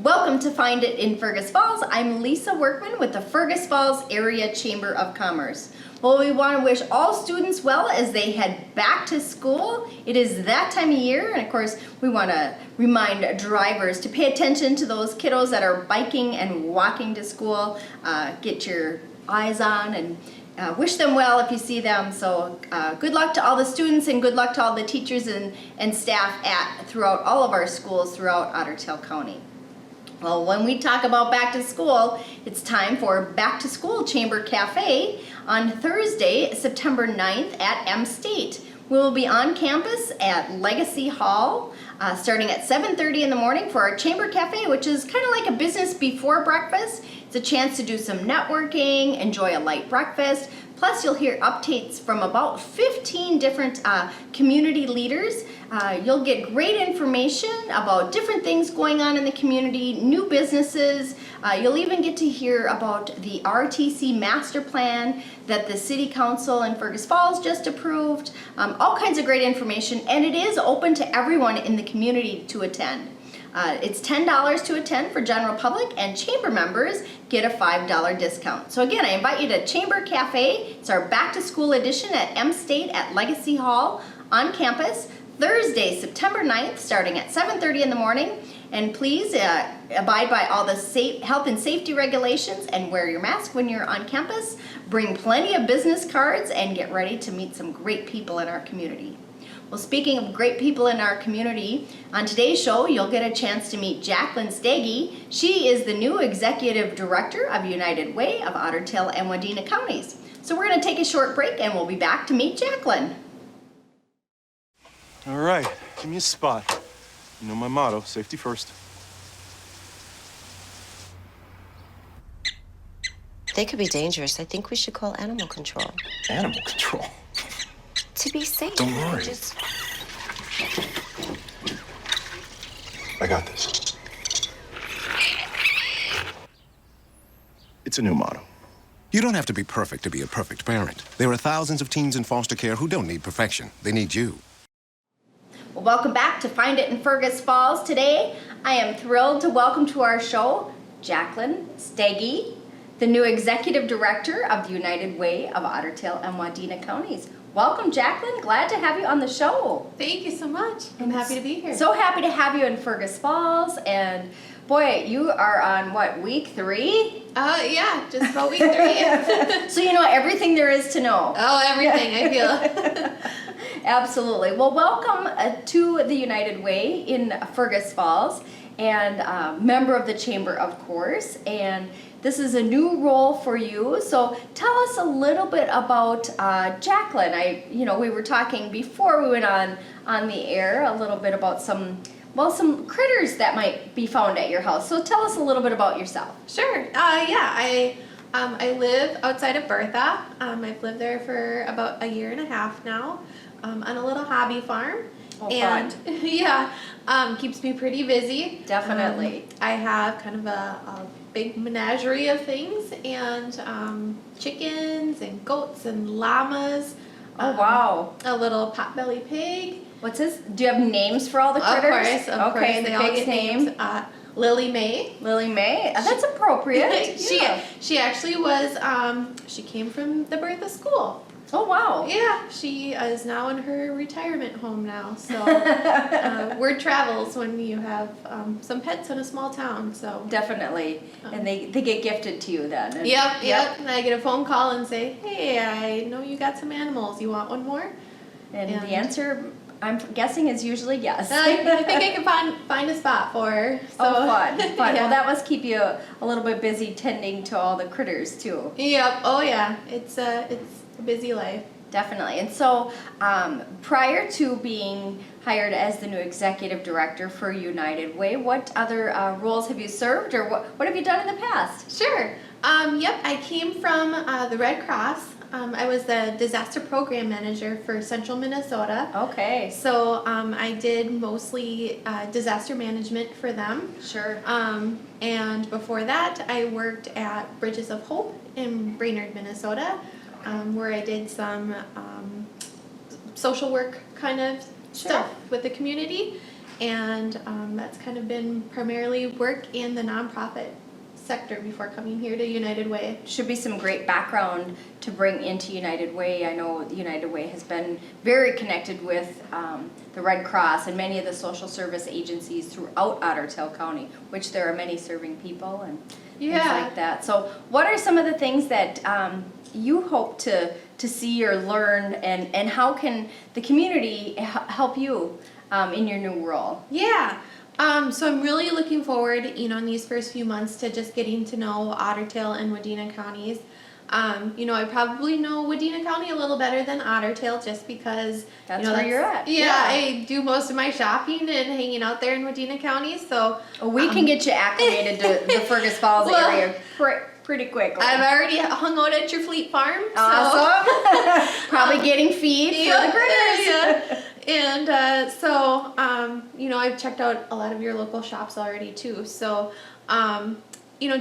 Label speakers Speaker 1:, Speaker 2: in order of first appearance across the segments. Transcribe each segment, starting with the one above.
Speaker 1: Welcome to Find It in Fergus Falls. I'm Lisa Workman with the Fergus Falls Area Chamber of Commerce. Well, we want to wish all students well as they head back to school. It is that time of year, and of course, we want to remind drivers to pay attention to those kiddos that are biking and walking to school. Get your eyes on and wish them well if you see them. So good luck to all the students and good luck to all the teachers and staff throughout all of our schools throughout Otter Tail County. Well, when we talk about back to school, it's time for Back to School Chamber Cafe on Thursday, September 9th at M State. We will be on campus at Legacy Hall starting at 7:30 in the morning for our Chamber Cafe, which is kind of like a business before breakfast. It's a chance to do some networking, enjoy a light breakfast. Plus, you'll hear updates from about 15 different community leaders. You'll get great information about different things going on in the community, new businesses. You'll even get to hear about the RTC master plan that the City Council in Fergus Falls just approved. All kinds of great information, and it is open to everyone in the community to attend. It's $10 to attend for general public, and chamber members get a $5 discount. So again, I invite you to Chamber Cafe. It's our back to school edition at M State at Legacy Hall on campus, Thursday, September 9th, starting at 7:30 in the morning. And please abide by all the health and safety regulations and wear your mask when you're on campus. Bring plenty of business cards and get ready to meet some great people in our community. Well, speaking of great people in our community, on today's show, you'll get a chance to meet Jacklin Steege. She is the new Executive Director of United Way of Otter Tail and Wadena counties. So we're going to take a short break and we'll be back to meet Jacklin.
Speaker 2: All right, give me a spot. You know my motto, safety first.
Speaker 3: They could be dangerous. I think we should call animal control.
Speaker 2: Animal control?
Speaker 3: To be safe.
Speaker 2: Don't worry. I got this. It's a new motto.
Speaker 4: You don't have to be perfect to be a perfect parent. There are thousands of teens in foster care who don't need perfection. They need you.
Speaker 1: Well, welcome back to Find It in Fergus Falls. Today, I am thrilled to welcome to our show Jacklin Steege, the new Executive Director of the United Way of Otter Tail and Wadena counties. Welcome, Jacklin. Glad to have you on the show.
Speaker 5: Thank you so much. I'm happy to be here.
Speaker 1: So happy to have you in Fergus Falls. And boy, you are on what, week 3?
Speaker 5: Yeah, just about week 3.
Speaker 1: So you know everything there is to know.
Speaker 5: Oh, everything, I feel.
Speaker 1: Absolutely. Well, welcome to the United Way in Fergus Falls, and member of the Chamber, of course. And this is a new role for you. So tell us a little bit about Jacklin. We were talking before we went on the air a little bit about some critters that might be found at your house. So tell us a little bit about yourself.
Speaker 5: Sure. I live outside of Bertha. I've lived there for about a year and a half now, on a little hobby farm.
Speaker 1: Oh,
Speaker 5: and
Speaker 1: fun.
Speaker 5: yeah, keeps me pretty busy.
Speaker 1: Definitely.
Speaker 5: I have kind of a big menagerie of things, and chickens and goats and llamas.
Speaker 1: Oh, wow.
Speaker 5: A little potbelly pig.
Speaker 1: What's this? Do you have names for all the critters?
Speaker 5: Of course.
Speaker 1: Okay, and
Speaker 5: They
Speaker 1: the
Speaker 5: all
Speaker 1: pig's
Speaker 5: get
Speaker 1: name?
Speaker 5: names. Lily Mae.
Speaker 1: Lily Mae. That's appropriate.
Speaker 5: She actually was, she came from the Bertha school.
Speaker 1: Oh, wow.
Speaker 5: Yeah, she is now in her retirement home now. So word travels when you have some pets in a small town. So
Speaker 1: Definitely. And they get gifted to you then. And,
Speaker 5: Yep. And I get a phone call and say, hey, I know you got some animals. You want one more?
Speaker 1: And the answer, I'm guessing, is usually yes.
Speaker 5: I think I can find a spot for her. So.
Speaker 1: Oh, fun.
Speaker 5: Yeah.
Speaker 1: Well, that must keep you a little bit busy tending to all the critters, too.
Speaker 5: Yep. Oh, yeah. It's a busy life.
Speaker 1: Definitely. And so prior to being hired as the new executive director for United Way, what other roles have you served, or what have you done in the past?
Speaker 5: Sure. I came from the Red Cross. I was the disaster program manager for Central Minnesota.
Speaker 1: Okay.
Speaker 5: So I did mostly disaster management for them.
Speaker 1: Sure.
Speaker 5: And before that, I worked at Bridges of Hope in Brainerd, Minnesota, where I did some social work kind of stuff with the community. and that's kind of been primarily work in the nonprofit sector before coming here to United Way.
Speaker 1: Should be some great background to bring into United Way. I know United Way has been very connected with the Red Cross and many of the social service agencies throughout Otter Tail County, which there are many serving people and things like that. So what are some of the things that you hope to see or learn, and how can the community help you in your new role?
Speaker 5: Yeah. So I'm really looking forward, in these first few months to just getting to know Otter Tail and Wadena counties. I probably know Wadena County a little better than Otter Tail just because
Speaker 1: That's where you're at.
Speaker 5: Yeah, I do most of my shopping and hanging out there in Wadena County. So
Speaker 1: we can get you acclimated to the Fergus Falls area pretty quick.
Speaker 5: I've already hung out at your Fleet Farm. So.
Speaker 1: Awesome. Probably getting feed for the critters.
Speaker 5: Yeah. And I've checked out a lot of your local shops already too. So,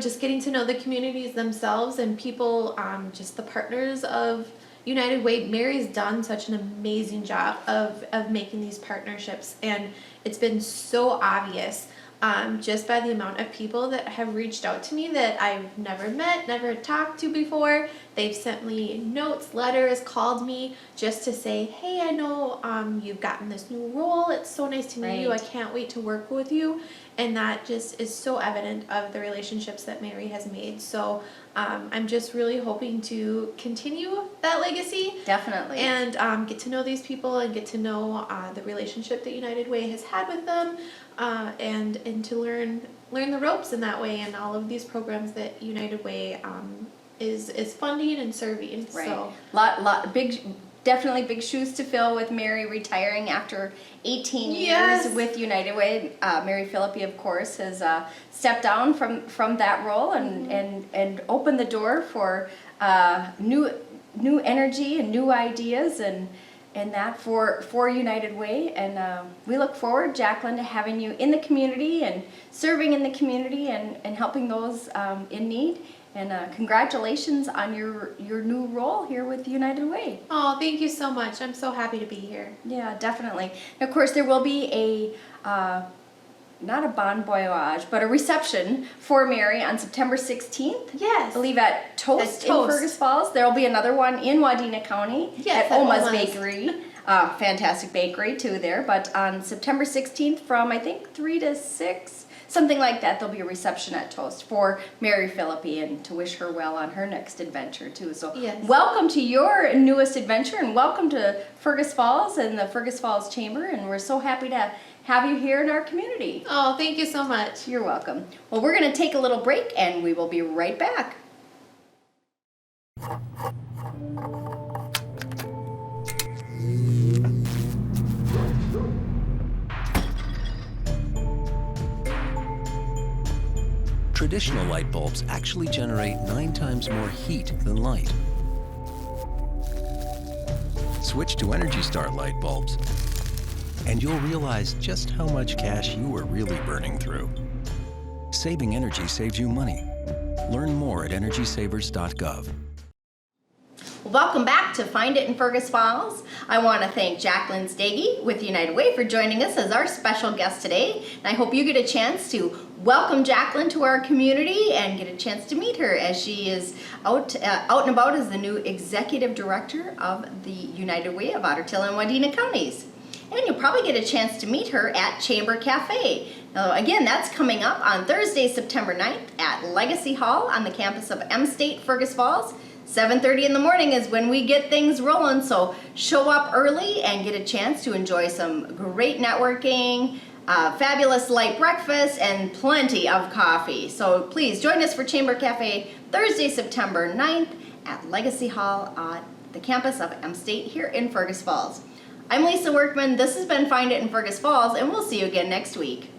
Speaker 5: just getting to know the communities themselves and people, just the partners of United Way. Mary's done such an amazing job of making these partnerships, and it's been so obvious. Just by the amount of people that have reached out to me that I've never met, never talked to before. They've sent me notes, letters, called me just to say, hey, I know you've gotten this new role. It's so nice to meet you. I can't wait to work with you. And that just is so evident of the relationships that Mary has made. So I'm just really hoping to continue that legacy.
Speaker 1: Definitely.
Speaker 5: And get to know these people and get to know the relationship that United Way has had with them, and to learn the ropes in that way, and all of these programs that United Way is funding and serving.
Speaker 1: Right.
Speaker 5: So
Speaker 1: definitely big shoes to fill with Mary retiring after 18 years with United Way. Mary Philippi, of course, has stepped down from that role and opened the door for new energy and new ideas and that for United Way. And we look forward, Jacklin, to having you in the community and serving in the community and helping those in need. And congratulations on your new role here with United Way.
Speaker 5: Oh, thank you so much. I'm so happy to be here.
Speaker 1: Yeah, definitely. And of course, there will be a, not a bon voyage, but a reception for Mary on September 16th.
Speaker 5: Yes.
Speaker 1: I believe at Toast,
Speaker 5: At
Speaker 1: in
Speaker 5: Toast.
Speaker 1: Fergus Falls. There will be another one in Wadena County
Speaker 5: Yes,
Speaker 1: at
Speaker 5: at
Speaker 1: Oma's
Speaker 5: Oma's.
Speaker 1: Bakery. Fantastic bakery too there. But on September 16th from I think 3 to 6, something like that, there'll be a reception at Toast for Mary Philippi and to wish her well on her next adventure too. So welcome to your newest adventure and welcome to Fergus Falls and the Fergus Falls Chamber, and we're so happy to have you here in our community.
Speaker 5: Oh, thank you so much.
Speaker 1: You're welcome. Well, we're going to take a little break and we will be right back.
Speaker 6: Traditional light bulbs actually generate 9 times more heat than light. Switch to Energy Star light bulbs, and you'll realize just how much cash you are really burning through. Saving energy saves you money. Learn more at EnergySavers.gov.
Speaker 1: Welcome back to Find It in Fergus Falls. I want to thank Jacklin Steege with United Way for joining us as our special guest today. And I hope you get a chance to welcome Jacklin to our community and get a chance to meet her as she is out and about as the new Executive Director of the United Way of Otter Tail and Wadena counties. And you'll probably get a chance to meet her at Chamber Cafe. Now, again, that's coming up on Thursday, September 9th at Legacy Hall on the campus of M-State Fergus Falls. 7:30 in the morning is when we get things rolling, so show up early and get a chance to enjoy some great networking, fabulous light breakfast, and plenty of coffee. So please join us for Chamber Cafe Thursday, September 9th at Legacy Hall on the campus of M-State here in Fergus Falls. I'm Lisa Workman. This has been Find It in Fergus Falls, and we'll see you again next week.